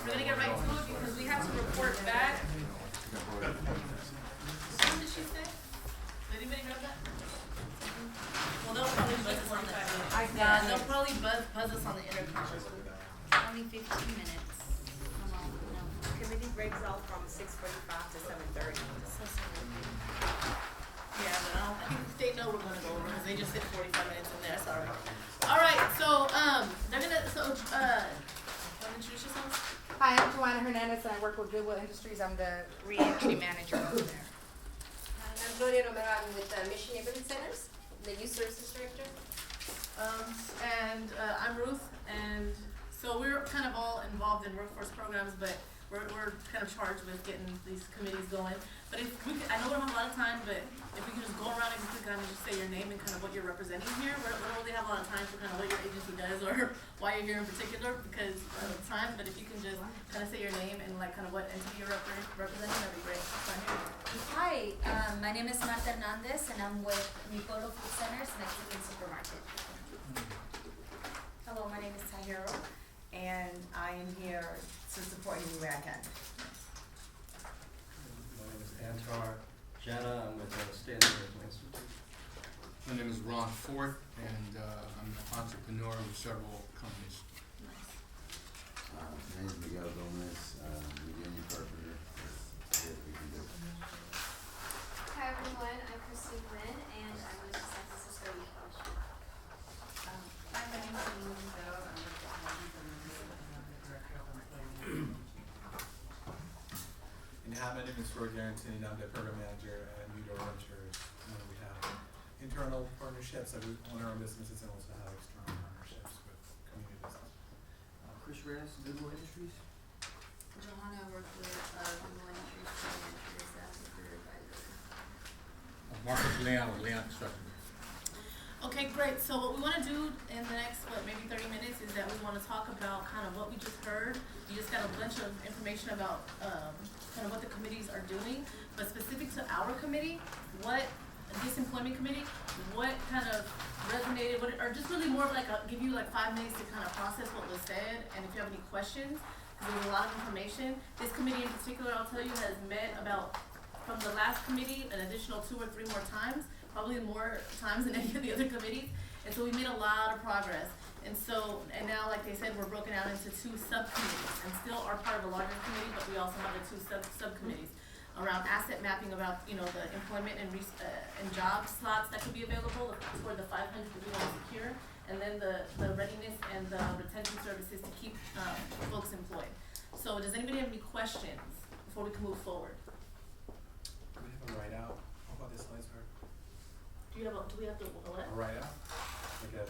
we're gonna get right to it because we have to report back. What did she say? Did anybody grab that? Well, they'll probably buzz us on the, they'll probably buzz us on the intercom. Only 15 minutes. No. Committee breaks out from 6:45 to 7:30. So sorry. Yeah, but I think they know we're gonna go over because they just said 45 minutes in there. That's all right. All right, so they're gonna wanna introduce yourselves? Hi, I'm Joanna Hernandez and I work with Goodwill Industries. I'm the re-entry manager over there. I'm Gloria Romero. I'm with Mission Neighborhood Centers, the Youth Services Director. And I'm Ruth, and so we're kind of all involved in workforce programs, but we're kind of charged with getting these committees going. But if we could, I know we don't have a lot of time, but if we could just go around and kind of just say your name and kind of what you're representing here. We don't really have a lot of time for kind of what your agency does or why you're here in particular because of time, but if you can just kind of say your name and like kind of what entity you're representing, that'd be great. Hi, my name is Marta Hernandez and I'm with Nicolo Food Centers Mexican Supermarket. Hello, my name is Tahiro, and I am here to support you any way I can. My name is Antar Jana. I'm with the Stanley Miracle Institute. My name is Ron Fort, and I'm an entrepreneur with several companies. My name is Miguel Gomez, Union Carpenter. That's it, we can do. Hi everyone, I'm Christine Lynn and I'm with the San Francisco Youth Fellowship. Hi, my name is Lynn Dowd. I'm with the Healthy Community and I'm the Director of Employment. And hi, my name is Roy Garrington and I'm the Program Manager at Udor Ventures. And we have internal partnerships that we own our own businesses and also have external partnerships with community businesses. Chris Reyes, Goodwill Industries. Johanna, I work with Goodwill Industries as a career advisor. Marcus Leon with Leon Construction. Okay, great. So what we want to do in the next, maybe 30 minutes is that we want to talk about kind of what we just heard. You just got a bunch of information about kind of what the committees are doing, but specific to our committee, this employment committee, what kind of resonated, or just really more of like give you like 5 minutes to kind of process what was said, and if you have any questions, because there's a lot of information. This committee in particular, I'll tell you, has met from the last committee, an additional 2 or 3 more times, probably more times than any of the other committees. And so we made a lot of progress. And now, like they said, we're broken out into 2 subcommittees and still are part of a larger committee, but we also have the 2 subcommittees around asset mapping, about, the employment and job slots that could be available toward the 500 that we want to secure, and then the readiness and the retention services to keep folks employed. So does anybody have any questions before we can move forward? Do we have a write-out? How about this slides are? Do we have to what? A write-out? Like a,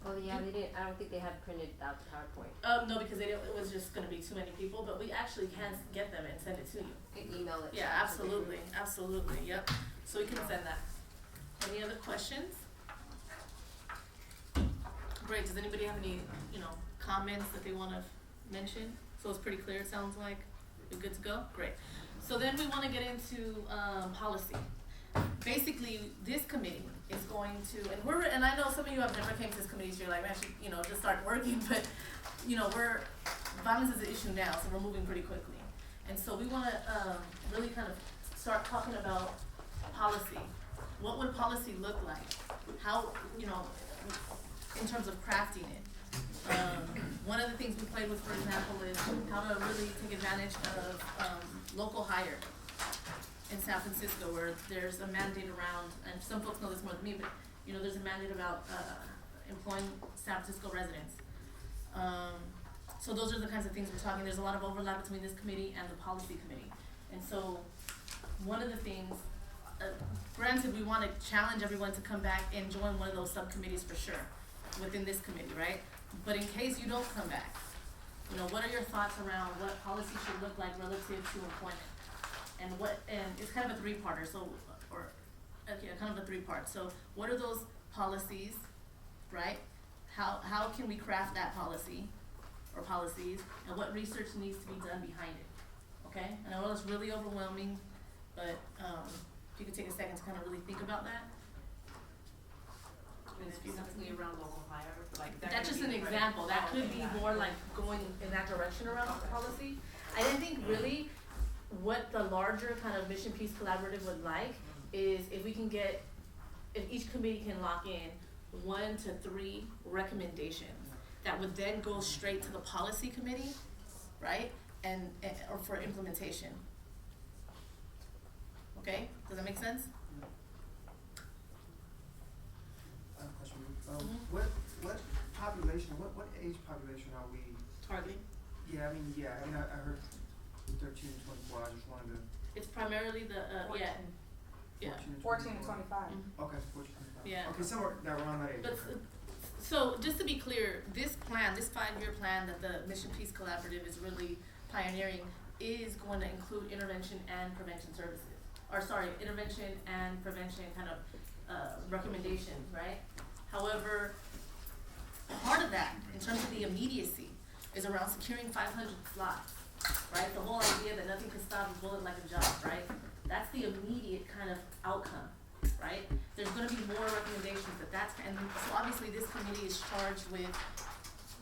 Oh yeah, they didn't. I don't think they had printed out the PowerPoint. No, because it was just going to be too many people, but we actually can get them and send it to you. And email it. Yeah, absolutely, absolutely, yep. So we can send that. Any other questions? Great, does anybody have any, comments that they want to mention? So it's pretty clear, it sounds like. We're good to go? Great. So then we want to get into policy. Basically, this committee is going to, and I know some of you have never came to this committee, so you're like, actually, just start working, but, violence is an issue now, so we're moving pretty quickly. And so we want to really kind of start talking about policy. What would policy look like? How, in terms of crafting it. One of the things we played with, for example, is how to really take advantage of local hire in San Francisco, where there's a mandate around, and some folks know this more than me, but there's a mandate about employing San Francisco residents. So those are the kinds of things we're talking. There's a lot of overlap between this committee and the policy committee. And so one of the things, granted, we want to challenge everyone to come back and join one of those subcommittees for sure within this committee, right? But in case you don't come back, what are your thoughts around what policy should look like relative to employment? And it's kind of a 3-parter, kind of a 3-part. So what are those policies, right? How can we craft that policy or policies, and what research needs to be done behind it, okay? And I know it's really overwhelming, but if you could take a second to kind of really think about that. And it's specifically around local hire, like that That's could just be an for- example, that could be yeah. more like going in that direction around policy. I didn't think really what the larger kind of Mission Peace Collaborative would like is if we can get, if each committee can lock in 1 to 3 recommendations that would then go straight to the policy committee, right? And or for implementation. Okay, does that make sense? I have a question. Mhm. What population, what age population are we? Targeting. Yeah, I heard 13 to 24. I just wanted to. It's primarily the, yeah. 14 to 14 to 25. Mhm. Okay, 14 to 25. Yeah. Okay, somewhere around that age. But, Okay. so just to be clear, this plan, this 5-year plan that the Mission Peace Collaborative is really pioneering is going to include intervention and prevention services. Or sorry, intervention and prevention kind of recommendations, right? However, part of that, in terms of the immediacy, is around securing 500 slots, right? The whole idea that nothing can stop a bullet like a job, right? That's the immediate kind of outcome, right? There's gonna be more recommendations, but and so obviously this committee is charged with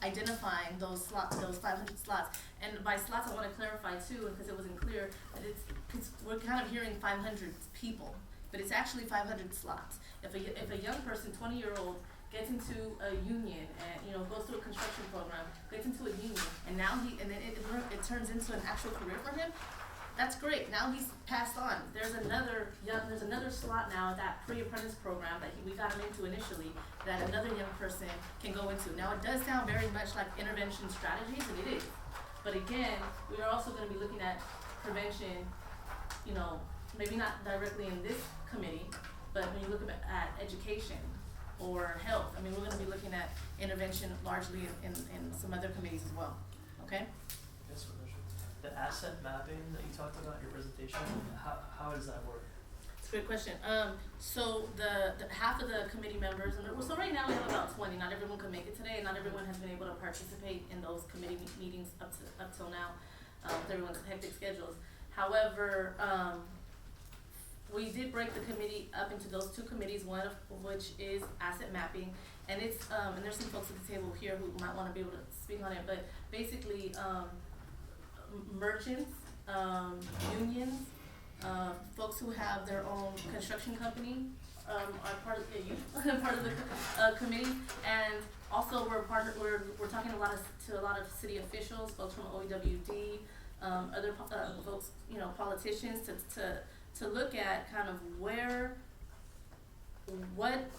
identifying those slots, those 500 slots. And by slots, I wanna clarify too, because it wasn't clear, that cause we're kind of hearing 500 people, but it's actually 500 slots. If a young person, 20-year-old, gets into a union and, goes through a construction program, gets into a union, and now then it turns into an actual career for him, that's great. Now he's passed on. There's another slot now at that pre-apprentice program that we got him into initially that another young person can go into. Now it does sound very much like intervention strategies, and it is. But again, we are also going to be looking at prevention, maybe not directly in this committee, but when you look at education or health, we're going to be looking at intervention largely in some other committees as well. Okay? Yes, the asset mapping that you talked about in your presentation, how does that work? It's a great question. So the half of the committee members, so right now we have about 20. Not everyone could make it today, and not everyone has been able to participate in those committee meetings up till now, with everyone's hectic schedules. However, we did break the committee up into those 2 committees, one of which is asset mapping, and it's and there's some folks at the table here who might want to be able to speak on it, but basically merchants, unions, folks who have their own construction company are part of the committee, and also we're talking to a lot of city officials, folks from OEWD, other folks, politicians, to look at kind of what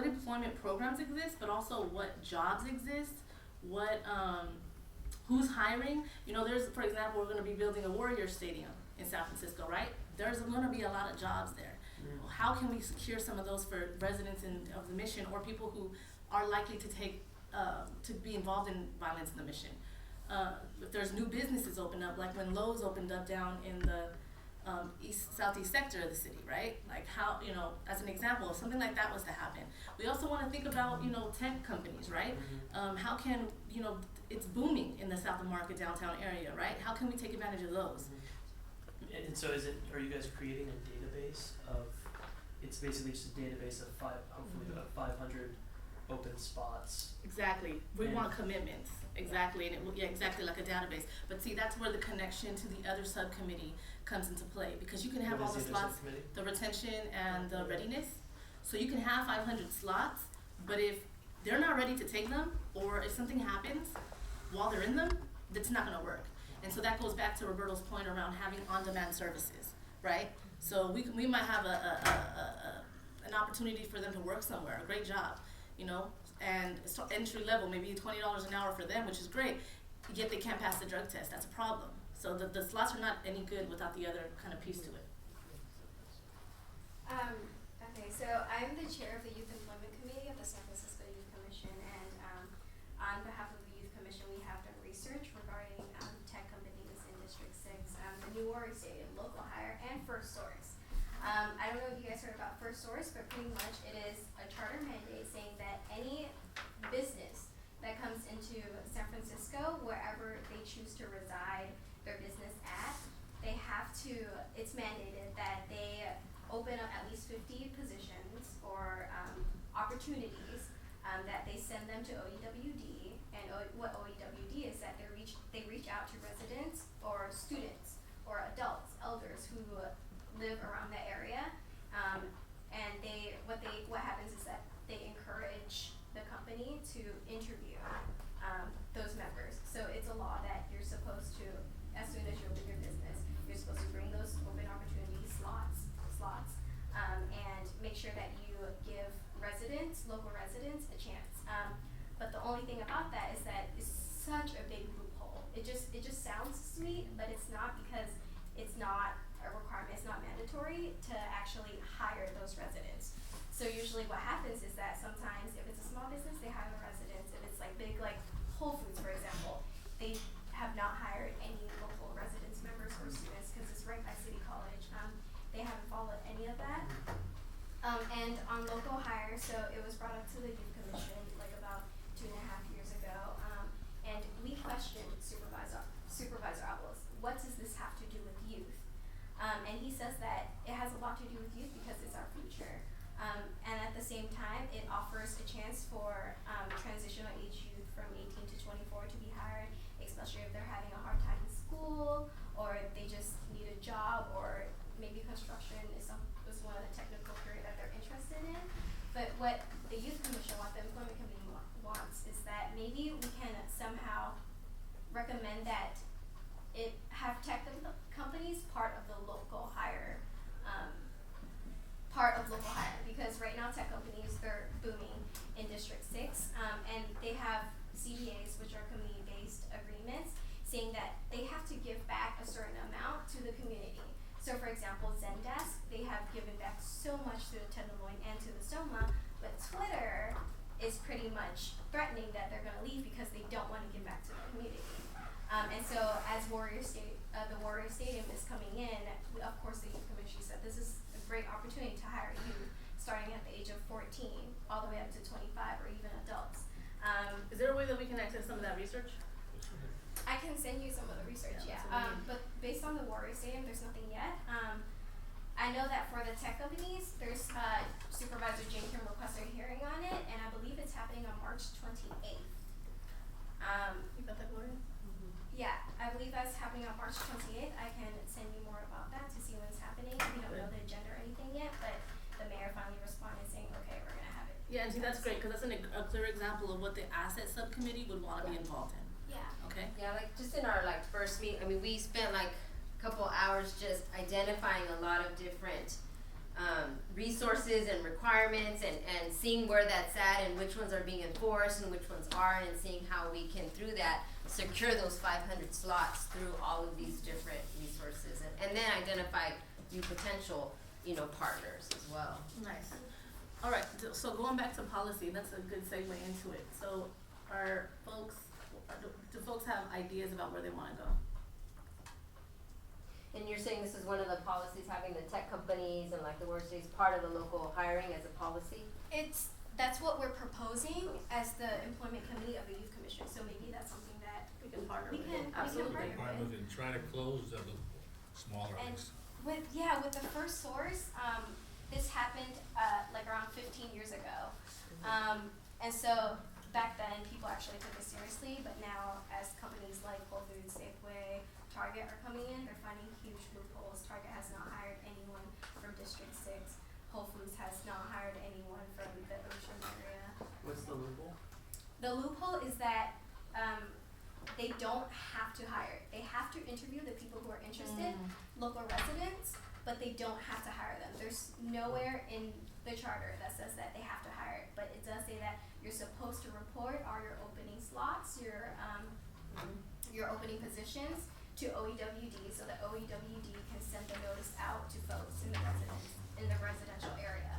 employment programs exist, but also what jobs exist, who's hiring. There's, for example, we're going to be building a Warrior Stadium in San Francisco, right? There's going to be a lot of jobs there. How can we secure some of those for residents of the Mission or people who are likely to be involved in violence in the Mission? If there's new businesses open up, like when Lowe's opened up down in the southeast sector of the city, right? Like how, as an example, if something like that was to happen. We also want to think about, tech companies, right? How can, it's booming in the South of Market downtown area, right? How can we take advantage of those? And so are you guys creating a database of, it's basically just a database of hopefully about 500 open spots? Exactly. We want commitments. Exactly. And exactly like a database. But see, that's where the connection to the other subcommittee comes into play, because you can have all the slots, the retention and the readiness. So you can have 500 slots, but if they're not ready to take them, or if something happens while they're in them, that's not going to work. And so that goes back to Roberto's point around having on-demand services, right? So we might have an opportunity for them to work somewhere, a great job, and so entry level, maybe $20 an hour for them, which is great, yet they can't pass the drug test. That's a problem. So the slots are not any good without the other kind of piece to it. Okay, so I'm the chair of the Youth Employment Committee of the San Francisco Youth Commission, and on behalf of the Youth Commission, we have done research regarding tech companies in District 6, the new Warrior Stadium, local hire, and First Source. I don't know if you guys heard about First Source, but pretty much it is a charter mandate saying that any business that comes into San Francisco, wherever they choose to reside their business at, they have to, it's mandated that they open up at least 50 positions or opportunities opportunities that they send them to OEWD, and what OEWD is that they reach out to residents or students or adults, elders who live around the area, and what happens is that they encourage the company to interview those members. So it's a law that you're supposed to, as soon as you open your business, you're supposed to bring those open opportunity slots, and make sure that you give local residents, a chance. But the only thing about that is that it's such a big loophole. It just sounds sweet, but it's not, because it's not a requirement, it's not mandatory to actually hire those residents. So usually what happens is that sometimes if it's a small business, they hire the residents. If it's like big, like Whole Foods, for example, they have not hired any local residents, members, or students, because it's right by City College. They haven't followed any of that. And on local hire, so it was brought up to the Youth Commission like about 2.5 years ago, and we questioned Supervisor Avalos, what does this have to do with youth? And he says that it has a lot to do with youth because it's our future. And at the same time, it offers a chance for transitional age youth from 18 to 24 to be hired, especially if they're having a hard time in school, or they just need a job, or maybe construction is one of the technical career that they're interested in. But what the Youth Commission, what the Employment Committee wants is that maybe we can somehow recommend that it have tech companies part of the local hire, because right now tech companies, they're booming in District 6, and they have CBAs, which are community-based agreements, saying that they have to give back a certain amount to the community. So for example, Zendesk, they have given back so much to the Tenderloin and to the Soma, but Twitter is pretty much threatening that they're gonna leave because they don't wanna give back to the community. And so as the Warrior Stadium is coming in, of course the Youth Commission said this is a great opportunity to hire youth starting at the age of 14 all the way up to 25 or even adults. Is there a way that we can access some of that research? I can send you some of the research, yeah. But based on the Warrior Stadium, there's nothing yet. I know that for the tech companies, there's Supervisor Jenkins requested a hearing on it, and I believe it's happening on March 28th. You got that, Gloria? Yeah, I believe that's happening on March 28th. I can send you more about that to see when it's happening. We don't know the agenda or anything yet, but the mayor finally responded saying, okay, we're gonna have it. Yeah, and see, that's great, because that's a clear example of what the asset subcommittee would want to be involved in. Yeah. Okay? Yeah, like just in our like first meeting, I mean, we spent like a couple hours just identifying a lot of different resources and requirements, and seeing where that's at and which ones are being enforced and which ones aren't, and seeing how we can through that secure those 500 slots through all of these different resources, and then identify new potential, partners as well. Nice. All right, so going back to policy, that's a good segue into it. So do folks have ideas about where they want to go? And you're saying this is one of the policies, having the tech companies and like the workstations part of the local hiring as a policy? That's what we're proposing as the Employment Committee of the Youth Commission. So maybe that's something that We can partner we with can it. Absolutely. partner with. And try to close the smaller And ones. with the First Source, this happened like around 15 years ago, and so back then people actually took it seriously. But now, as companies like Whole Foods, Safeway, Target are coming in, they're finding huge loopholes. Target has not hired anyone from District 6. Whole Foods has not hired anyone from the Ocean area. What's the loophole? The loophole is that they don't have to hire. They have to interview the people who are interested, local residents, but they don't have to hire them. There's nowhere in the charter that says that they have to hire it, but it does say that you're supposed to report all your opening slots, your opening positions to OEWD, so that OEWD can send the notice out to folks in the residential area.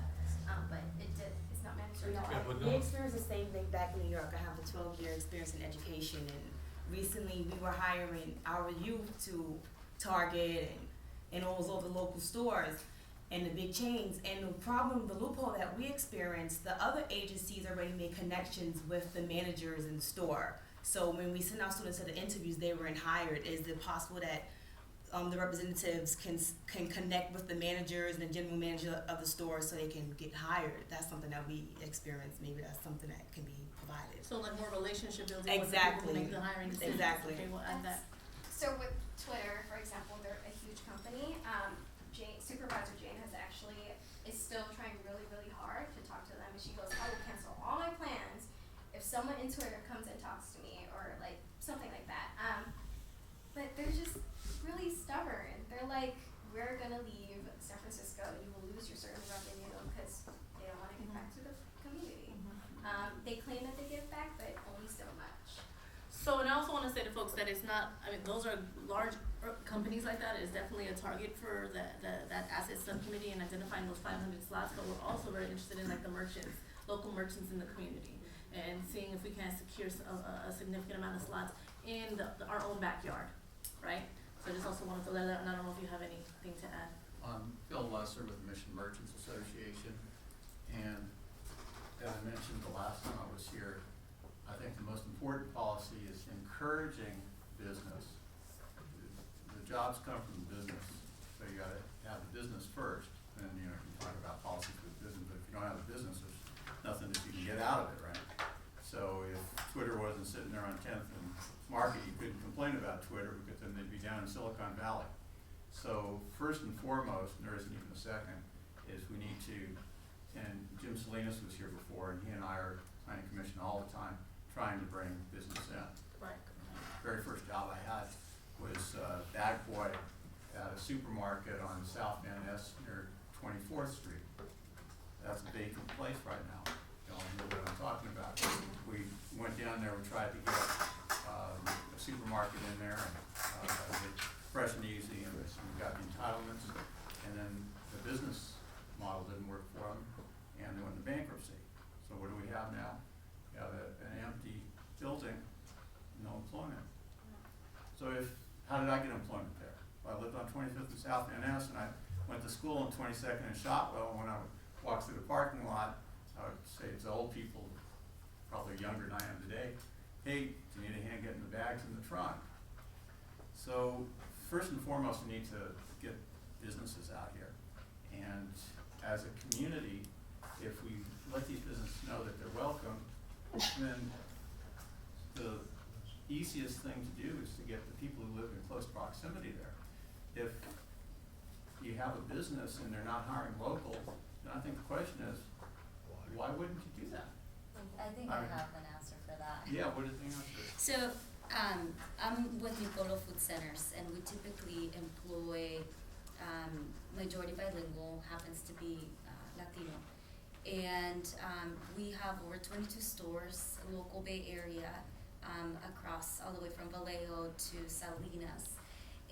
But it's not mandatory. We experienced the same thing back in New York. I have a 12-year experience in education, and recently we were hiring our youth to Target and all those other local stores and the big chains. And the loophole that we experienced, the other agencies already made connections with the managers in the store. So when we sent our students to the interviews, they weren't hired. Is it possible that the representatives can connect with the managers and the general manager of the store so they can get hired. That's something that we experience. Maybe that's something that can be provided. So like more relationship building with the Exactly. people who make the hiring decisions. Exactly. Okay, we'll add that. So with Twitter, for example, they're a huge company. Supervisor Jane is still trying really, really hard to talk to them, and she goes, I will cancel all my plans if someone in Twitter comes and talks to me, or like something like that. But they're just really stubborn. They're like, we're gonna leave San Francisco, you will lose your certain revenue because they don't wanna give back to the community. They claim that they give back, but only so much. So, and I also wanna say to folks that it's not, I mean, those are large companies like that. Is definitely a target for that asset subcommittee and identifying those 500 slots, but we're also very interested in like the merchants, local merchants in the community, and seeing if we can secure a significant amount of slots in our own backyard, right? So I just also wanted to let that, and I don't know if you have anything to add. Bill Lesser with Mission Merchants Association, and as I mentioned the last time I was here, I think the most important policy is encouraging business. The jobs come from the business, so you gotta have the business first, and you can talk about policies with business, but if you don't have a business, there's nothing that you can get out of it, right? So if Twitter wasn't sitting there on 10th and Market, you couldn't complain about Twitter because then they'd be down in Silicon Valley. So first and foremost, and there isn't even a second, is we need to, and Jim Salinas was here before, and he and I are planning commission all the time, trying to bring business in. Right. Very first job I had was bag boy at a supermarket on South Van Ness near 24th Street. That's a vacant place right now. You know what I'm talking about. We went down there, we tried to get a supermarket in there, and fresh and easy, and we got the entitlements, and then the business model didn't work for them, and they went into bankruptcy. So what do we have now? We have an empty building, no employment. So how did I get employment there? Well, I lived on 25th and South Van Ness, and I went to school on 22nd and Shotwell. When I would walk through the parking lot, I would say to old people, probably younger than I am today, hey, do you need a hand getting the bags in the trunk? So first and foremost, we need to get businesses out here. And as a community, if we let these businesses know that they're welcome, then the easiest thing to do is to get the people who live in close proximity there. If you have a business and they're not hiring local, then I think the question is, why wouldn't you do that? I think I have an answer for that. Yeah, what is the answer? So, I'm with Nicolo Food Centers, and we typically employ majority bilingual, happens to be Latino. And we have over 22 stores, local Bay Area, across all the way from Vallejo to Salinas.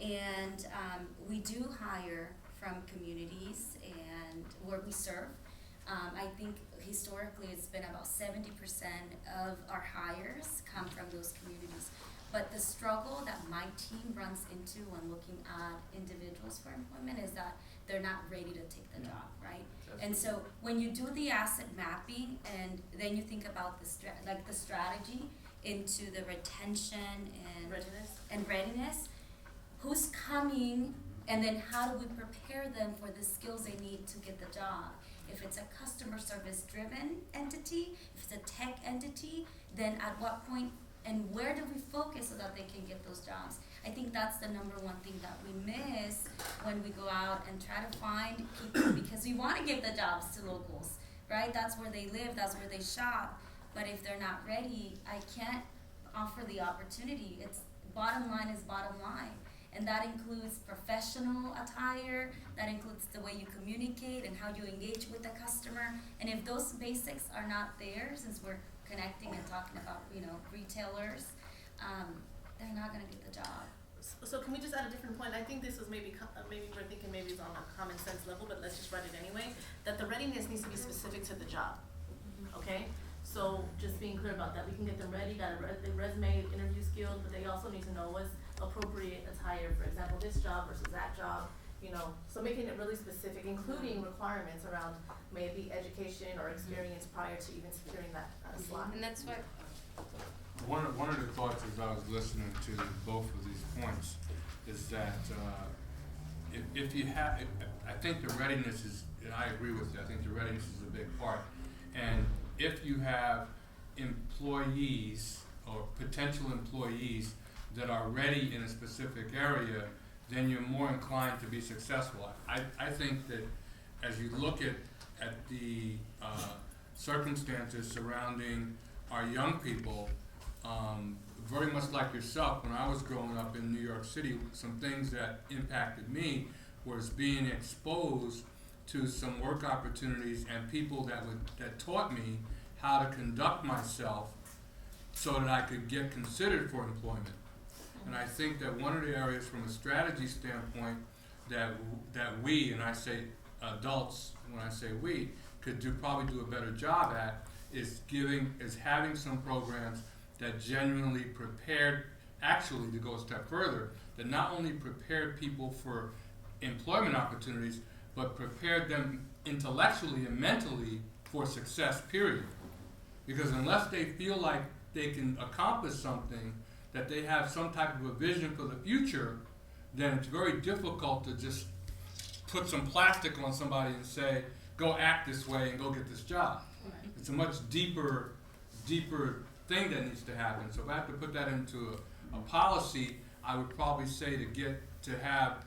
And we do hire from communities and where we serve. I think historically it's been about 70% of our hires come from those communities. But the struggle that my team runs into when looking at individuals for employment is that they're not ready to take the job, right? And so when you do the asset mapping and then you think about the strategy into the retention and readiness, who's coming, and then how do we prepare them for the skills they need to get the job? If it's a customer service driven entity, if it's a tech entity, then at what point and where do we focus so that they can get those jobs? I think that's the number one thing that we miss when we go out and try to find people, because we want to give the jobs to locals, right? That's where they live, that's where they shop. But if they're not ready, I can't offer the opportunity. It's bottom line is bottom line. And that includes professional attire, that includes the way you communicate and how you engage with the customer. And if those basics are not there, since we're connecting and talking about, retailers, they're not gonna get the job. So can we just add a different point? I think this was maybe we're thinking maybe it's on a common sense level, but let's just write it anyway, that the readiness needs to be specific to the job, okay? So just being clear about that, we can get them ready, got the resume, interview skills, but they also need to know what's appropriate attire, for example, this job versus that job, so making it really specific, including requirements around maybe education or experience prior to even securing that slot. And that's what One of the thoughts as I was listening to both of these points is that if you have, I think the readiness is, and I agree with you, I think the readiness is a big part. And if you have employees or potential employees that are ready in a specific area, then you're more inclined to be successful. I think that as you look at the circumstances surrounding our young people, very much like yourself, when I was growing up in New York City, some things that impacted me was being exposed to some work opportunities and people that taught me how to conduct myself so that I could get considered for employment. And I think that one of the areas from a strategy standpoint that we, and I say adults, when I say we, could probably do a better job at is having some programs that genuinely prepared, actually to go a step further, that not only prepared people for employment opportunities, but prepared them intellectually and mentally for success, period. Because unless they feel like they can accomplish something, that they have some type of a vision for the future, then it's very difficult to just put some plastic on somebody and say, go act this way and go get this job. Right. It's a much deeper thing that needs to happen. So if I have to put that into a policy, I would probably say to have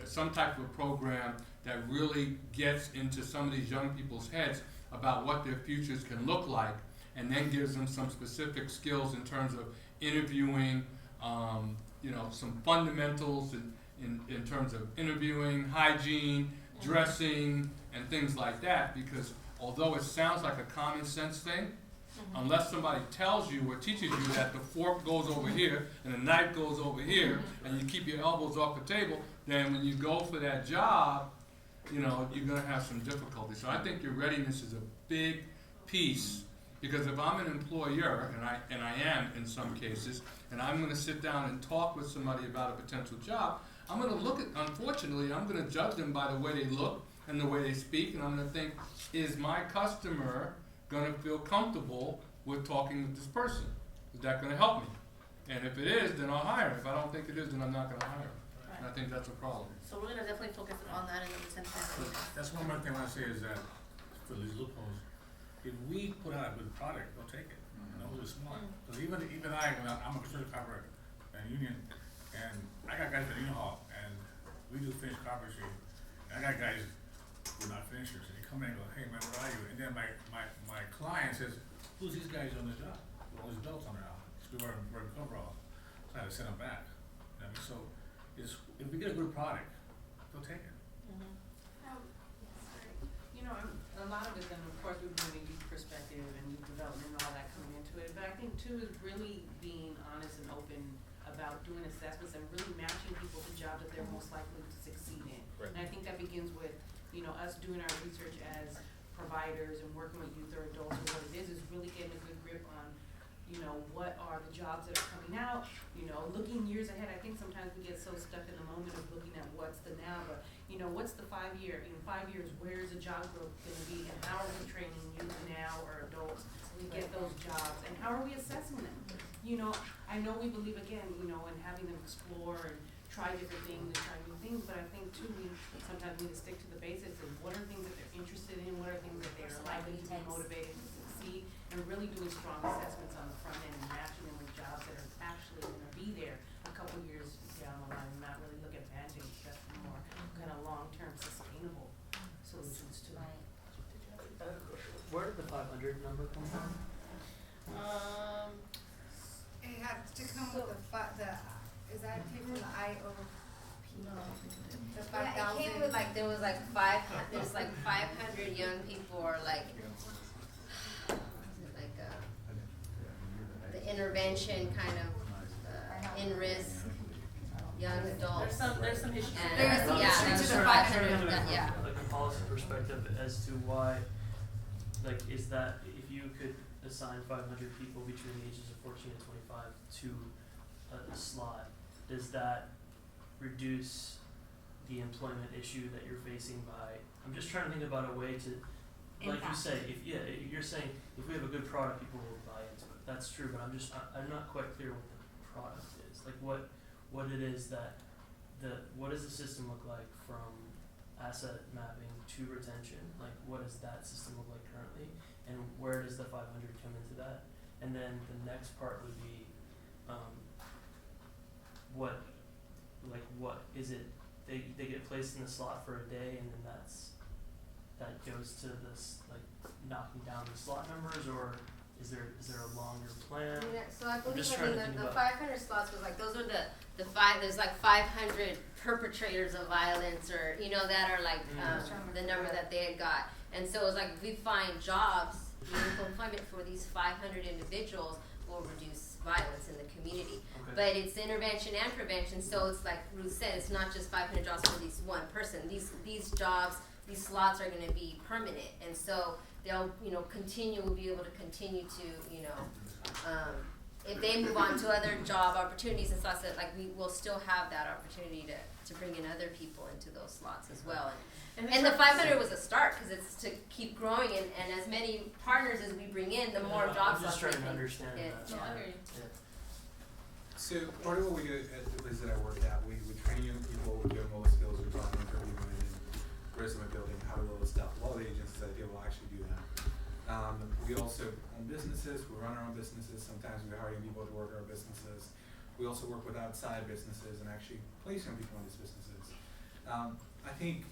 some type of program that really gets into some of these young people's heads about what their futures can look like, and then gives them some specific skills in terms of interviewing, some fundamentals in terms of interviewing, hygiene, dressing, and things like that. Because although it sounds like a common sense thing, unless somebody tells you or teaches you that the fork goes over here and the knife goes over here and you keep your elbows off the table, then when you go for that job, you're going to have some difficulty. So I think your readiness is a big piece, because if I'm an employer, and I am in some cases, and I'm going to sit down and talk with somebody about a potential job, I'm going to unfortunately, I'm going to judge them by the way they look and the way they speak, and I'm going to think, is my customer going to feel comfortable with talking with this person? Is that going to help me? And if it is, then I'll hire him. If I don't think it is, then I'm not going to hire him. Right. And I think that's a problem. So we're going to definitely focus on that in the retention. That's one more thing I want to say is that for these loopholes, if we put out a good product, they'll take it. Those are smart. Because even I'm a construction carpenter and union, and I got guys at Union Hall, and we do finished carpentry. And I got guys who are not finishers, and they come in and go, hey man, where are you? And then my client says, who's these guys on the job? With all these belts on their arm. We wearing coveralls. So I had to send them back. So if we get a good product, they'll take it. A lot of it, then of course we're doing a youth perspective and youth development and all that coming into it, but I think too is really being honest and open about doing assessments and really matching people to jobs that they're most likely to succeed in. Right. And I think that begins with, us doing our research as providers and working with youth or adults, or what it is really getting a good grip on, what are the jobs that are coming out, looking years ahead. I think sometimes we get so stuck in the moment of looking at what's the now, but what's the 5 year, 5 years, where's the job growth gonna be, and how are we training youth now or adults to get those jobs, and how are we assessing them? I know we believe again, in having them explore and try different things and try new things, but I think too, we sometimes need to stick to the basics of what are things that they're interested in, what are things that they're likely to be motivated to succeed, and really doing strong assessments on the front end and matching them with jobs that are actually gonna be there a couple years down the line, and not really look at band-aids, just more kind of long-term sustainable solutions to it. Where did the 500 number come from? It had to come with is that came from the IOP? No. The Yeah, it came 5,000. with there was 500 young people, or the intervention kind of in risk young adults. There's some issues. And There's some issues to the 500. Like a policy perspective as to why, is that if you could assign 500 people between the ages of 14 and 25 to a slot, does that reduce the employment issue that you're facing by? I'm just trying to think about a way to, like you say, if you're saying if we have a good product, people will buy into it. that's true, but I'm not quite clear what the product is, like what it is that what does the system look like from asset mapping to retention? Like, what does that system look like currently, and where does the 500 come into that? And then the next part would be, what is it? They get placed in the slot for a day, and then that goes to this, like, knocking down the slot numbers, or is there a longer plan? So I believe, just trying to think the about- 500 slots was like, those are the five, there's like 500 perpetrators of violence, or, you know, that are like, the number that they had got. And so it was like, if we find jobs, meaningful employment for these 500 individuals, will reduce violence in the community. Okay. But it's intervention and prevention, so it's like Ruth said, it's not just 500 jobs for these one person. These jobs, these slots are gonna be permanent, and so they'll, we'll be able to continue to, if they move on to other job opportunities and slots, that like we will still have that opportunity to bring in other people into those slots as well. And the 500 was a start, because it's to keep growing, and as many partners as we bring in, the more job I'm just slots trying we to can understand get. that. No, I agree. Yeah. So part of what we do at the place that I work at, we train young people, we give them all the skills, we're talking interviewing and resume building, how to do all this stuff. A lot of the agencies I deal will actually do that. We also own businesses, we run our own businesses, sometimes we hire young people to work our businesses. We also work with outside businesses and actually place young people in these businesses. I think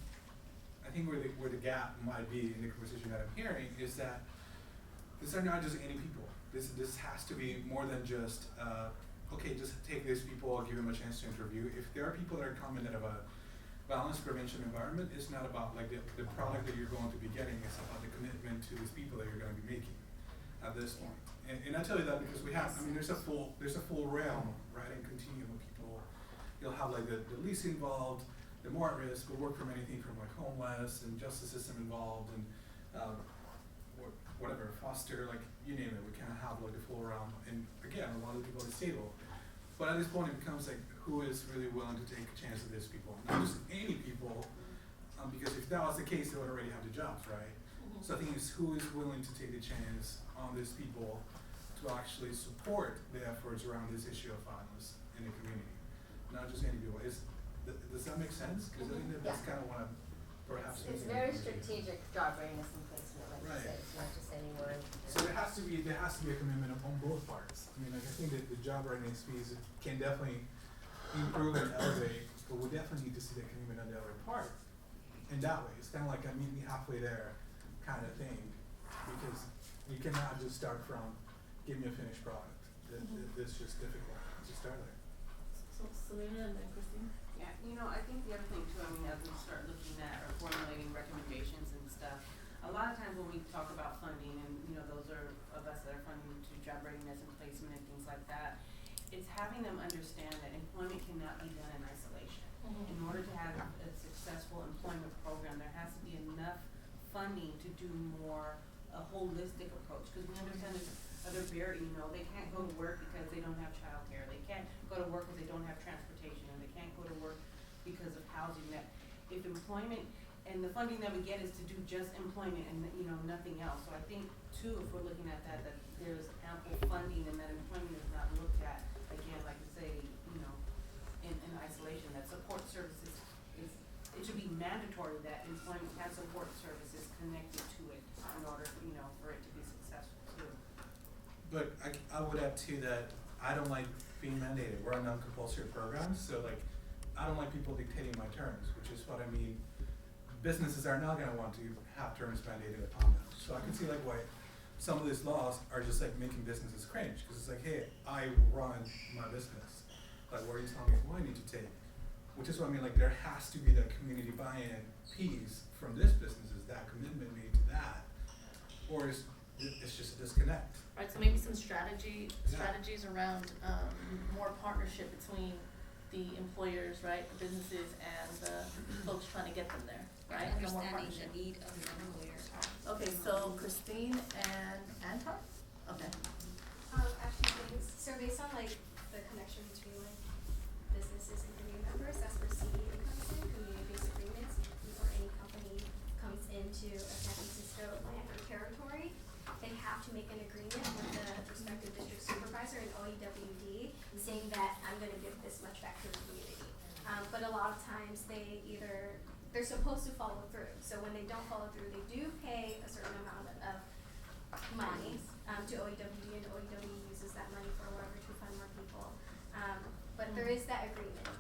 where the gap might be in the conversation that I'm hearing is that these are not just any people. This has to be more than just okay, just take these people, give them a chance to interview. If there are people that are coming out of a violence prevention environment, it's not about like the product that you're going to be getting, it's about the commitment to these people that you're going to be making at this point. And I tell you that because we have, there's a full realm, right, and continuum of people. You'll have like the least involved, the more at risk, we work from anything from like homeless and justice system involved and whatever, foster, like you name it, we kind of have like the full realm. And again, a lot of people at this table. But at this point, it becomes like, who is really willing to take a chance with these people? Not just any people, because if that was the case, they would already have the jobs, right? Mm-hmm. So I think it's who is willing to take the chance on these people to actually support the efforts around this issue of violence in the community. Not just any people. Does that make sense? Because I think that's kind of what I'm perhaps It's thinking. very strategic job readiness and placement, like Right. you said, it's not just anyone. So there has to be a commitment on both parts. I mean, like I think that the job readiness fees can definitely improve and elevate, but we definitely need to see the commitment on the other part. In that way, it's kind of like a meet me halfway there kind of thing, because you cannot just start from give me a finished product. It's just difficult to start there. So Selena and then Christine. Yeah, I think the other thing too, as we start looking at or formulating recommendations and stuff, a lot of times when we talk about funding, and those are of us that are funding to job readiness and placement and things like that, it's having them understand that employment cannot be done in isolation. In order to have a successful employment program, there has to be enough funding to do more a holistic approach, because we understand there's other barriers. They can't go to work because they don't have childcare. They can't go to work because they don't have transportation, and they can't go to work because of housing. That if employment and the funding that we get is to do just employment and nothing else. So I think too, if we're looking at that there's ample funding and that employment is not looked at again, like I say, in isolation. That support services it should be mandatory that employment has support services connected to it in order for it to be successful too. But I would add too that I don't like being mandated. We're a non-compulsory program, so like I don't like people dictating my terms, which is what I mean. Businesses are not going to want to have terms mandated upon them. So I can see like why some of these laws are just like making businesses cringe, because it's like, hey, I run my business. Like, what are you telling me what I need to take? Which is what I mean, like there has to be that community buy-in piece from this businesses, that commitment made to that, or it's just a disconnect. Right, so maybe some strategies around more partnership between the employers, right, the businesses, and the folks trying to get them there, right? No more Understanding partnership. the need of the employer. Okay, so Christine and Antar? Okay. Actually, so based on the connection between businesses and community members, that's where CEA comes in, community-based agreements. Before any company comes into a San Francisco land or territory, they have to make an agreement with the respective district but a lot of times they're supposed to follow through. So when they don't follow through, they do pay a certain amount of money to OEWD, and OEWD uses that money for whatever to fund more people. But there is that agreement.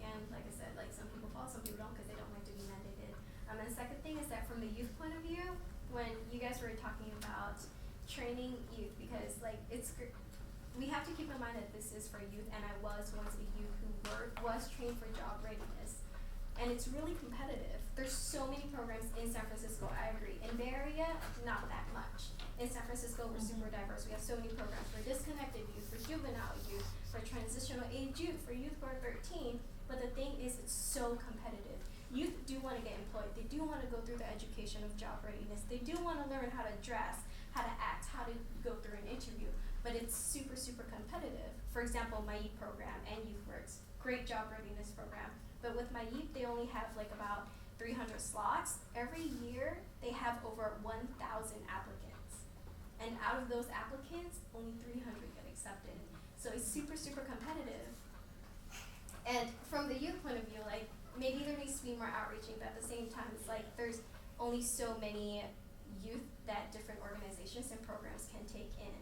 And like I said, like some people follow, some people don't because they don't like to be mandated. And the second thing is that from the youth point of view, when you guys were talking about training youth, because like we have to keep in mind that this is for youth, and I was once a youth who was trained for job readiness. And it's really competitive. There's so many programs in San Francisco, I agree. In Bay Area, not that much. In San Francisco, we're super diverse. We have so many programs for disconnected youth, for juvenile youth, for transitional age youth, for youth who are 13. But the thing is, it's so competitive. Youth do want to get employed. They do want to go through the education of job readiness. They do want to learn how to dress, how to act, how to go through an interview. But it's super, super competitive. For example, my YEEP program and YouthWorks, great job readiness program. But with my YEEP, they only have like about 300 slots. Every year, they have over 1,000 applicants. And out of those applicants, only 300 get accepted. So it's super, super competitive. And from the youth point of view, like, maybe there needs to be more outreaching, but at the same time, it's like there's only so many youth that different organizations and programs can take in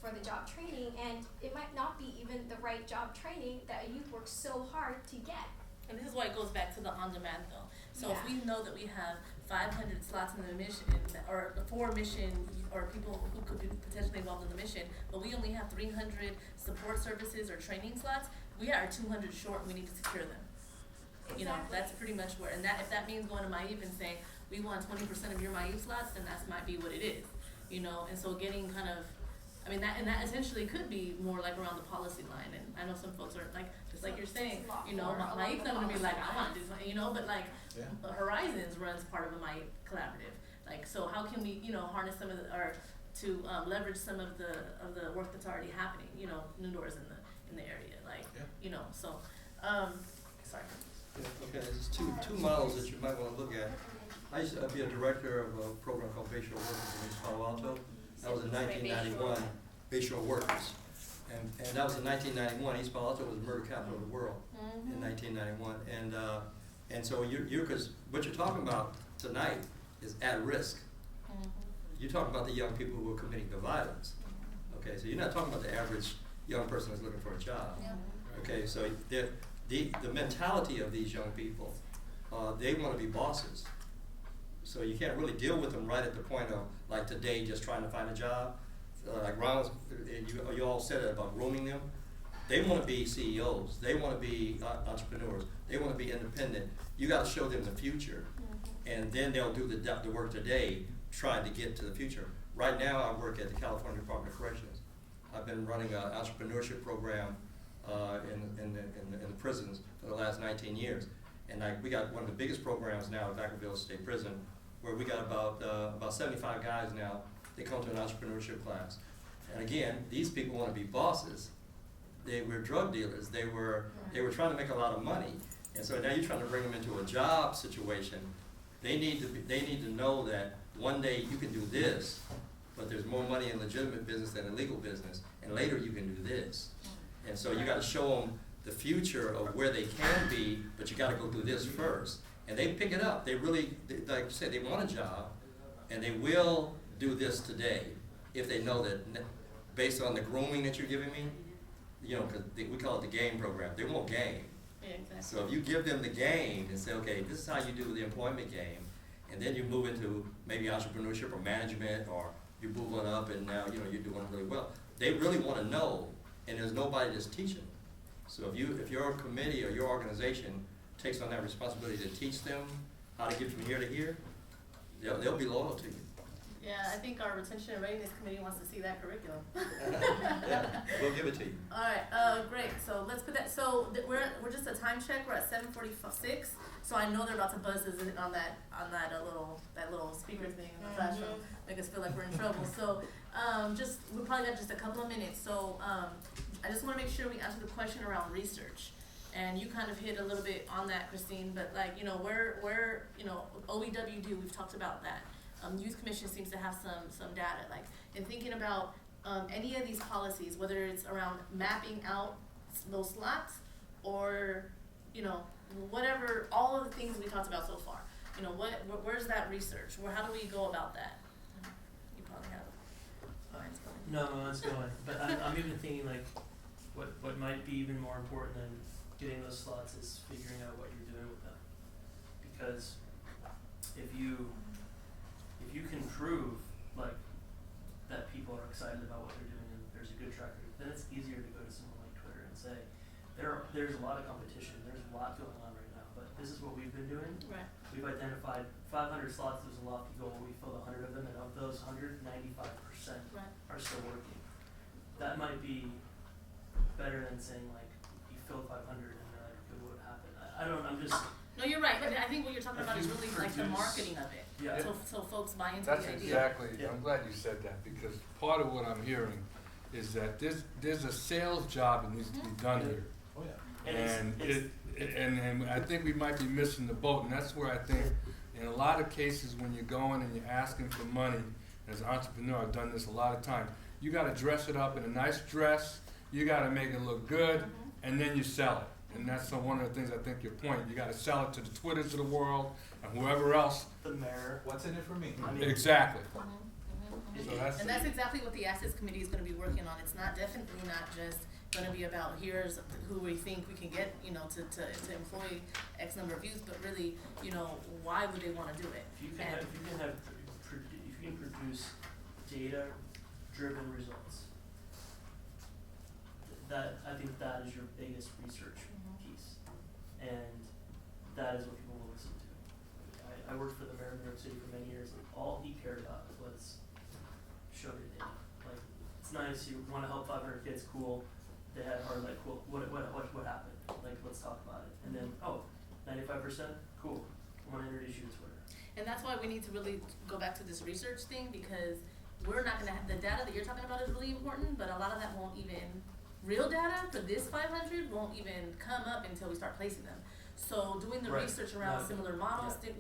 for the job training, and it might not be even the right job training that a youth works so hard to get. And this is why it goes back to the on-demand though. So if Yeah. we know that we have 500 slots in the mission, or 4 mission, or people who could be potentially involved in the mission, but we only have 300 support services or training slots, we are 200 short and we need to secure them. You know, Exactly. that's pretty much where, and that, if that means going to MyYouth and saying, we want 20% of your MyYouth slots, then that might be what it is. You know, and so getting kind of, I mean, that essentially could be more like around the policy line, and I know some folks are like, just like you're saying, It's a lot you know, more along MyYouth the not gonna be like, policy I wanna do something, you know, but like, Yeah. Horizons runs part of a MyYouth collaborative. Like, so how can we, you know, harness some of the, or to leverage some of the work that's already happening, you know, new doors in the area, like, Yeah. you know, so, sorry. Yeah, okay, there's two models that you might wanna look at. I used to be a director of a program called Bayshore Workers in East Palo Alto. That was in 1991, Bayshore Workers. And that was in 1991, East Palo Alto was the murder capital of the world in 1991. And so cause what you're talking about tonight is at risk. You're talking about the young people who are committing the violence. Okay, so you're not talking about the average young person that's looking for a job. Yeah. Okay, so the mentality of these young people, they wanna be bosses. So you can't really deal with them right at the point of, like today, just trying to find a job. Like Ron was, you all said it about grooming them. They wanna be CEOs, they wanna be entrepreneurs, they wanna be independent. You gotta show them the future. And then they'll do the work today, trying to get to the future. Right now, I work at the California Department of Corrections. I've been running an entrepreneurship program in the prisons for the last 19 years. And we got one of the biggest programs now at Vacaville State Prison, where we got about 75 guys now. They come to an entrepreneurship class. And again, these people want to be bosses. They were drug dealers. They were trying to make a lot of money. And so now you're trying to bring them into a job situation. They need to know that one day you can do this, but there's more money in legitimate business than illegal business, and later you can do this. And so you got to show them the future of where they can be, but you got to go through this first. And they pick it up. They really, like you said, they want a job, and they will do this today if they know that based on the grooming that you're giving me, you know, because we call it the game program. They want game. Yeah, exactly. So if you give them the game and say, okay, this is how you do the employment game, and then you move into maybe entrepreneurship or management, or you move on up and now, you know, you're doing really well. They really want to know, and there's nobody that's teaching them. So if your committee or your organization takes on that responsibility to teach them how to get from here to here, they'll be loyal to you. Yeah, I think our retention and readiness committee wants to see that curriculum. Yeah, we'll give it to you. All right, great. So let's put that. So we're just a time check. We're at 7:46. So I know they're about to buzz us in on that little speaker thing in the classroom, make us feel like we're in trouble. So we probably got just a couple of minutes. So I just want to make sure we answer the question around research. And you kind of hit a little bit on that, Christine. But like, you know, where you know, OEWD, we've talked about that. Youth Commission seems to have some data, like in thinking about any of these policies, whether it's around mapping out those slots or, you know, whatever, all of the things we talked about so far. You know, where's that research? How do we go about that? You probably have. Oh, it's going. No, it's going. But I'm even thinking like, what might be even more important than getting those slots is figuring out what you're doing with them. Because if you can prove like that people are excited about what they're doing and there's a good track record, then it's easier to go to someone like Twitter and say, there's a lot of competition, there's a lot going on right now, but this is what we've been doing. Right. We've identified 500 slots, there's a lofty goal, we filled 100 of them, and of those 100, 95% Right. are still working. That might be better than saying like, you filled 500 and they're like, okay, what would happen? I don't know, I'm just, No, you're right, but I think what you're talking If about is you really like the produce- marketing of it. Yeah. So folks buy into That's the idea. exactly, Yeah. I'm glad you said that, because part of what I'm hearing is that there's a sales job that needs to be done here. Oh, yeah. and And I think we might be missing the boat, and that's where I think, in a lot of cases, when you're going and you're asking for money, as an entrepreneur, I've done this a lot of times, you gotta dress it up in a nice dress, you gotta make it look good, and then you sell it. And that's one of the things I think your point, you gotta sell it to the Twitters of the world, and whoever else. the mayor. What's in it for me? I mean, Exactly. Mhm. So that's. And that's exactly what the Assets Committee is gonna be working on. It's definitely not just gonna be about here's who we think we can get, you know, to employ X number of youth, but really, you know, why would they wanna do it? If you can produce data-driven results, I think that is your biggest research piece, and that is what people will listen to. I worked for the mayor of New York City for many years, and all he cared about was show me data. Like, it's nice, you want to help 500 kids, cool. They had hard, like, cool. What happened? Like, let's talk about it. And then, 95%, cool. I want to introduce you to Twitter. And that's why we need to really go back to this research thing, because we're not gonna have, the data that you're talking about is really important, but a lot of that won't even, real data for this 500 won't even come up until we start placing them. So doing the Right. research around No, similar models, if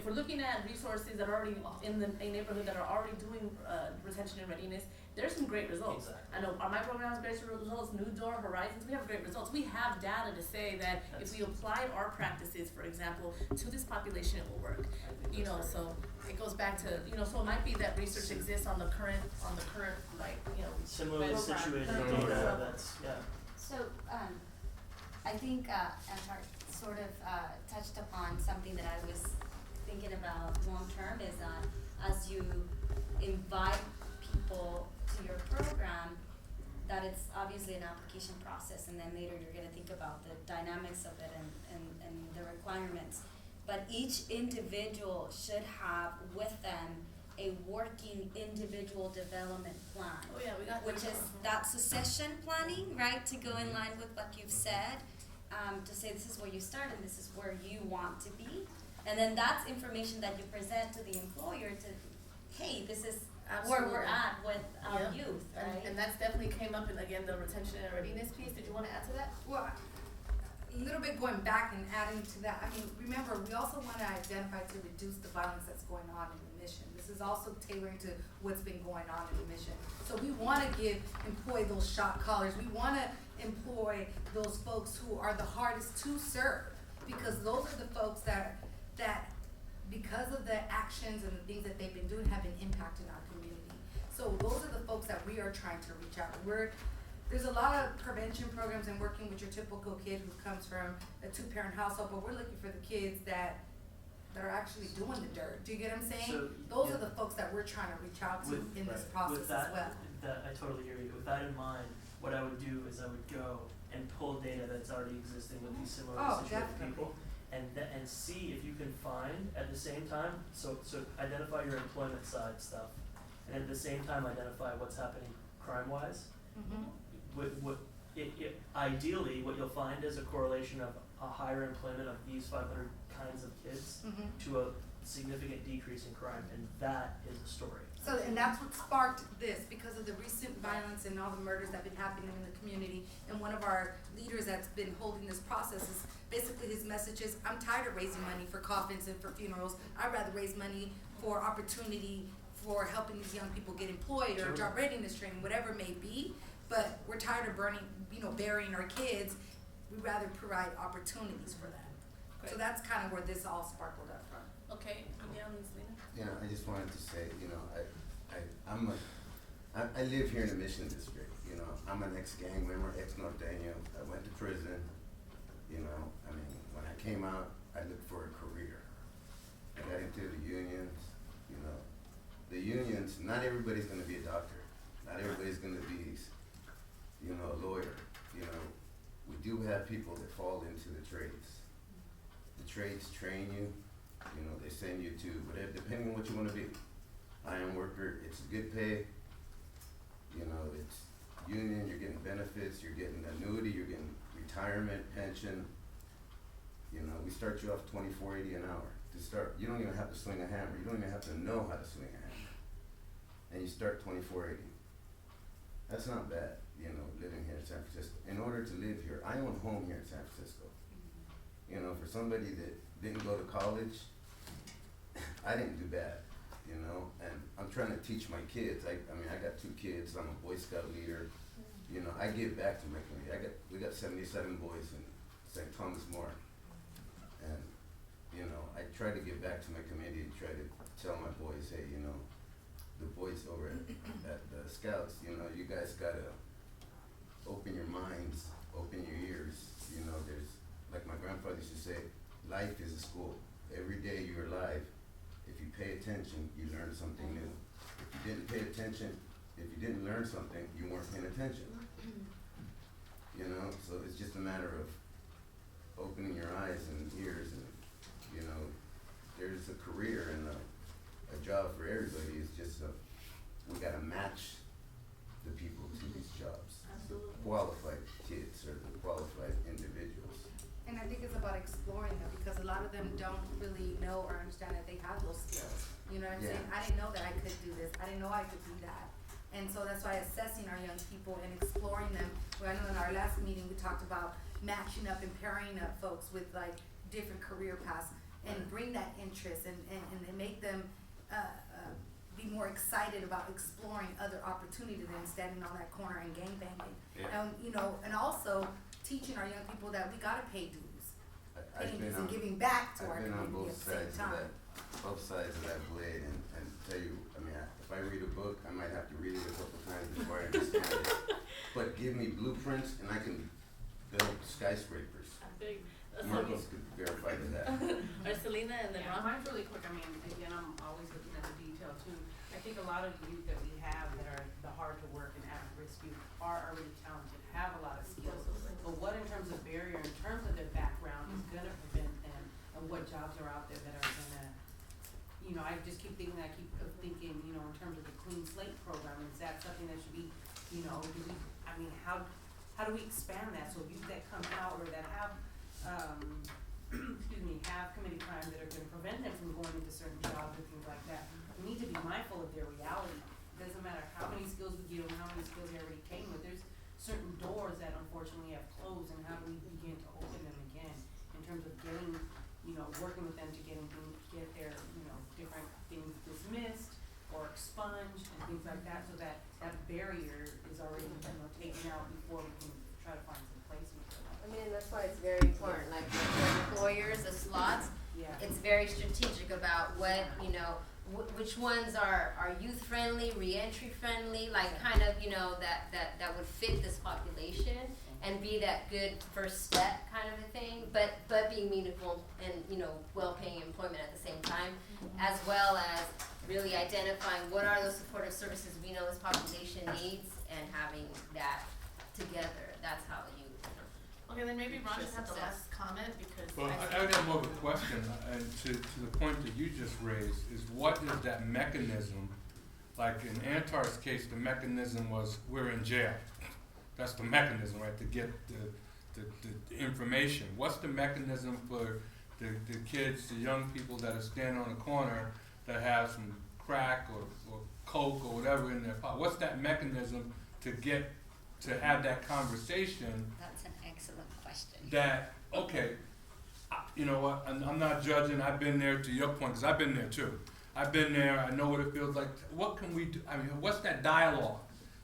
we're looking at resources that are already in a neighborhood that are already doing retention and readiness, there's some great results. Exactly. I know my program has great results, New Door, Horizons, we have great results. We have data to say that if we applied our practices, for example, to this population, it will work. I think You that's know, great. so it goes back to, you know, so it might be that research exists on the current, like, you know. Similarly program. situated Current data, program. that's, yeah. So, I think, Antar sort of, touched upon something that I was thinking about long term is, as you invite people to your program, that it's obviously an application process, and then later you're gonna think about the dynamics of it and the requirements. But each individual should have with them a working individual development plan. Oh, yeah, we got. Which is that succession planning, right, to go in line with what you've said, to say this is where you start and this is where you want to be. And then that's information that you present to the employer to, hey, this is where we're Absolutely. at with our Yep. youth, right? And that's definitely came up in, again, the retention and readiness piece. Did you wanna add to that? Well, a little bit going back and adding to that, I mean, remember, we also wanna identify to reduce the violence that's going on in the mission. This is also tailoring to what's been going on in the mission. So we wanna employ those shot callers, we wanna employ those folks who are the hardest to serve, because those are the folks that because of the actions and the things that they've been doing have been impacting our community. So those are the folks that we are trying to reach out. There's a lot of prevention programs and working with your typical kid who comes from a two-parent household, but we're looking for the kids that are actually doing the dirt. Do you get what I'm saying? So, Those yeah. are the folks that we're trying to reach out to With- in this With process as well. that, I totally hear you. With that in mind, what I would do is I would go and pull data that's already existing with these similarly Oh, situated definitely. people, and see if you can find at the same time. So identify your employment side stuff, and at the same time identify what's happening crime-wise. Mhm. Ideally, what you'll find is a correlation of a higher employment of these 500 kinds of kids Mhm. to a significant decrease in crime, and that is a story. So, and that's what sparked this, because of the recent violence and all the murders that have been happening in the community. And one of our leaders that's been holding this process is, basically his message is, I'm tired of raising money for coffins and for funerals. I'd rather raise money for opportunity, for helping these young people get employed or Sure. job readiness training, whatever it may be. But we're tired of burying our kids we'd rather provide opportunities for that. So Great. that's kind of where this all sparkled up from. Okay, yeah, Ms. Lena? You know, I just wanted to say, you know, I live here in the Mission District, you know, I'm an ex-gang member, ex-Norteño, I went to prison, you know, I mean, when I came out, I looked for a career. I got into the unions, you know, the unions, not everybody's gonna be a doctor, not everybody's gonna be, you know, a lawyer, you know, we do have people that fall into the trades. The trades train you, you know, they send you to whatever, depending on what you wanna be. Iron worker, it's good pay, you know, it's union, you're getting benefits, you're getting annuity, you're getting retirement, pension. You know, we start you off $24.80 an hour. To start, you don't even have to swing a hammer, you don't even have to know how to swing a hammer. And you start $24.80. That's not bad, you know, living here in San Francisco. In order to live here, I own a home here in San Francisco. You know, for somebody that didn't go to college, I didn't do bad, you know, and I'm trying to teach my kids. I mean, I got 2 kids, I'm a Boy Scout leader, you know, I give back to my community. We got 77 boys in St. Thomas More. And, you know, I try to give back to my community and try to tell my boys, hey, you know, the boys over at the Scouts, you know, you guys gotta open your minds, open your ears, you know, there's, like my grandfather used to say, life is a school. Every day you're alive, if you pay attention, you learn something new. If you didn't pay attention, if you didn't learn something, you weren't paying attention. You know, so it's just a matter of opening your eyes and ears and, you know, there's a career and a job for everybody. It's just we gotta match the people to these jobs. Absolutely. Qualified kids or the qualified individuals. And I think it's about exploring them, because a lot of them don't really know or understand that they have those skills. You know what I'm saying? Yeah. I didn't know that I could do this, I didn't know I could do that. And so that's why assessing our young people and exploring them, well, I know in our last meeting, we talked about matching up and pairing up folks with like different career paths and bring that interest and make them, be more excited about exploring other opportunities than standing on that corner and gangbanging. Yeah. And, you know, and also teaching our young people that we gotta pay dues. I've been And giving back to our I've been on community both at the same sides of time. both sides of that blade and tell you, I mean, if I read a book, I might have to read it a couple times before I understand it. But give me blueprints and I can build skyscrapers. I think, Marcos could verify to that. Selena and then Yeah, Ron? mine's really quick. I mean, again, I'm always looking at the detail too. I think a lot of the youth that we have that are the hard to work and at-risk youth are already talented, have a lot of skills. But what in terms of barrier, in terms of their background, is gonna prevent them, and what jobs are out there that are gonna, you know, I just keep thinking, you know, in terms of the clean slate program, is that something that should be, you know, how do we expand that? So youth that come out or that have, have committed crimes that are gonna prevent them from going into certain jobs or things like that. We need to be mindful of their reality. It doesn't matter how many skills we give them, how many skills they already came with. There's certain doors that unfortunately have closed, and how do we begin to open them again in terms of getting, you know, working with them to get their, you know, different things dismissed or expunged and things like that, so that that barrier is already, you know, taken out before we can try to find some placement for them. I mean, that's why it's very important, like for employers, the slots, Yeah. it's very strategic about what, you know, which ones are youth friendly, re-entry friendly, like kind of, you know, that would fit this population and be that good first step kind of a thing, but being meaningful and, you know, well-paying employment at the same time, as well as really identifying what are those supportive services we know this population needs and having that together. That's how you. Okay, then maybe Ron should have the last comment because Well, I would have more of a question, and to the point that you just raised, is what is that mechanism? Like in Antar's case, the mechanism was, we're in jail. That's the mechanism, right, to get the information. What's the mechanism for the kids, the young people that are standing on the corner that have some crack or coke or whatever in their pocket? What's that mechanism to get, to have that conversation? That's an excellent question. That, okay, you know what, I'm not judging, I've been there to your point, because I've been there too. I've been there, I know what it feels like. What can we do? I mean, what's that dialogue?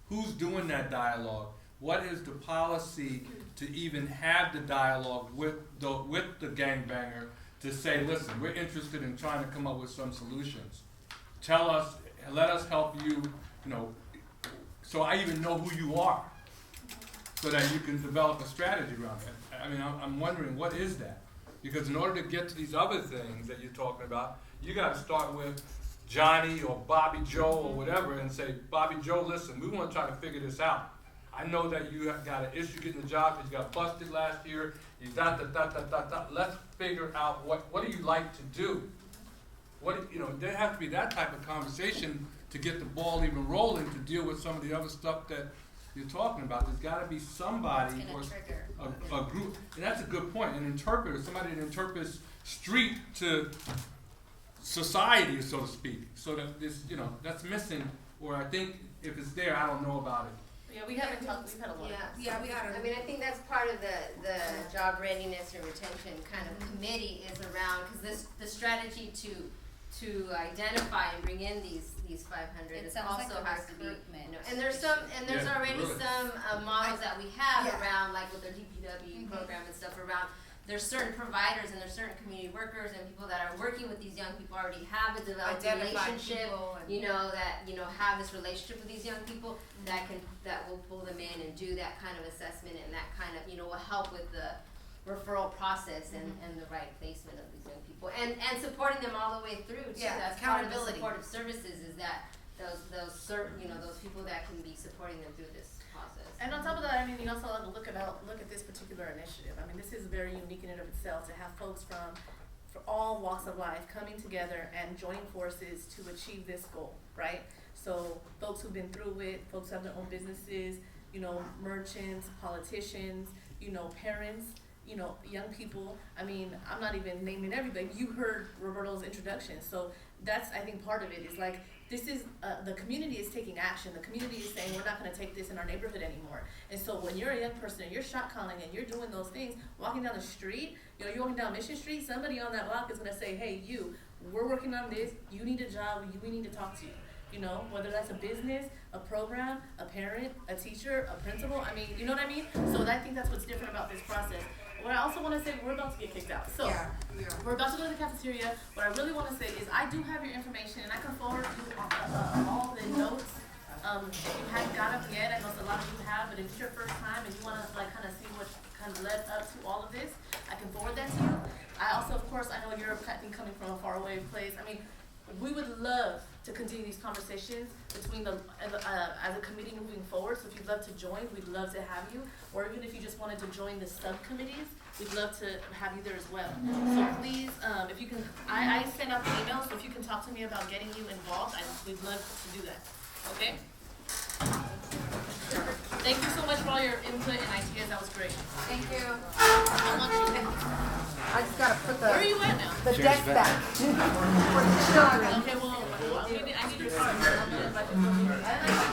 Who's doing that dialogue? What is the policy to even have the dialogue with the gangbanger to say, listen, we're interested in trying to come up with some solutions. Tell us, let us help you, you know, so I even know who you are, so that you can develop a strategy around it. I mean, I'm wondering, what is that? Because in order to get to these other things that you're talking about, you gotta start with Johnny or Bobby Joe or whatever and say, Bobby Joe, listen, we wanna try to figure this out. I know that you have got an issue getting the job because you got busted last year, you let's figure out what do you like to do? You know, there has to be that type of conversation to get the ball even rolling to deal with some of the other stuff that you're talking about. There's got to be somebody or a group, and that's a good point. An interpreter, somebody that interprets street to society, so to speak. So that this, you know, that's missing. Or I think if it's there, I don't know about it. Yeah, we haven't talked. We've had a lot. Yeah, we had I mean, I think that's part of the job readiness and retention kind of committee is around, because the strategy to identify and bring in these 500 It is sounds also like a has to be, recruitment. you know, and there's Yeah, already really. some models that we have Yeah. around, like with their DPW program and stuff around. There's certain providers and there's certain community workers and people that are working with these young people already have a developed Identify relationship, people and- you know, that, you know, have this relationship with these young people that will pull them in and do that kind of assessment and that kind of, you know, will help with the referral process and the right placement of these young people and supporting them all the way through too. Yeah, That's part of the accountability. supportive services is that those certain, you know, those people that can be supporting them through this process. And on top of that, I mean, you also have to look at this particular initiative. I mean, this is very unique in and of itself to have folks from all walks of life coming together and joining forces to achieve this goal, right? So folks who've been through it, folks who have their own businesses, you know, merchants, politicians, you know, parents, you know, young people. I mean, I'm not even naming everybody. You heard Roberto's introduction. So that's, I think, part of it is like, this is, the community is taking action. The community is saying, we're not gonna take this in our neighborhood anymore. And so when you're a young person and you're shot calling and you're doing those things, walking down the street, you know, you're walking down Mission Street, somebody on that block is gonna say, hey, we're working on this, you need a job, we need to talk to you. You know, whether that's a business, a program, a parent, a teacher, a principal, I mean, you know what I mean? So I think that's what's different about this process. What I also wanna say, we're about to get kicked out. So, we're about to go to the cafeteria. What I really wanna say is I do have your information and I can forward you all the notes. If you hadn't got them yet, I know a lot of you have, but if it's your first time and you wanna like kinda see what kind of led up to all of this, I can forward that to you. I also, of course, I know you're coming from a faraway place. I mean, we would love to continue these conversations between as a committee moving forward. So if you'd love to join, we'd love to have you. Or even if you just wanted to join the subcommittees, we'd love to have you there as well. So please, if you can, I send out the email, so if you can talk to me about getting you involved, we'd love to do that. Okay? Thank you so much for all your input and ideas. That was great. Thank you. I want you. I just gotta put Where are you at now? the deck back. For the children. Okay, well, I need your card. I'm gonna invite you.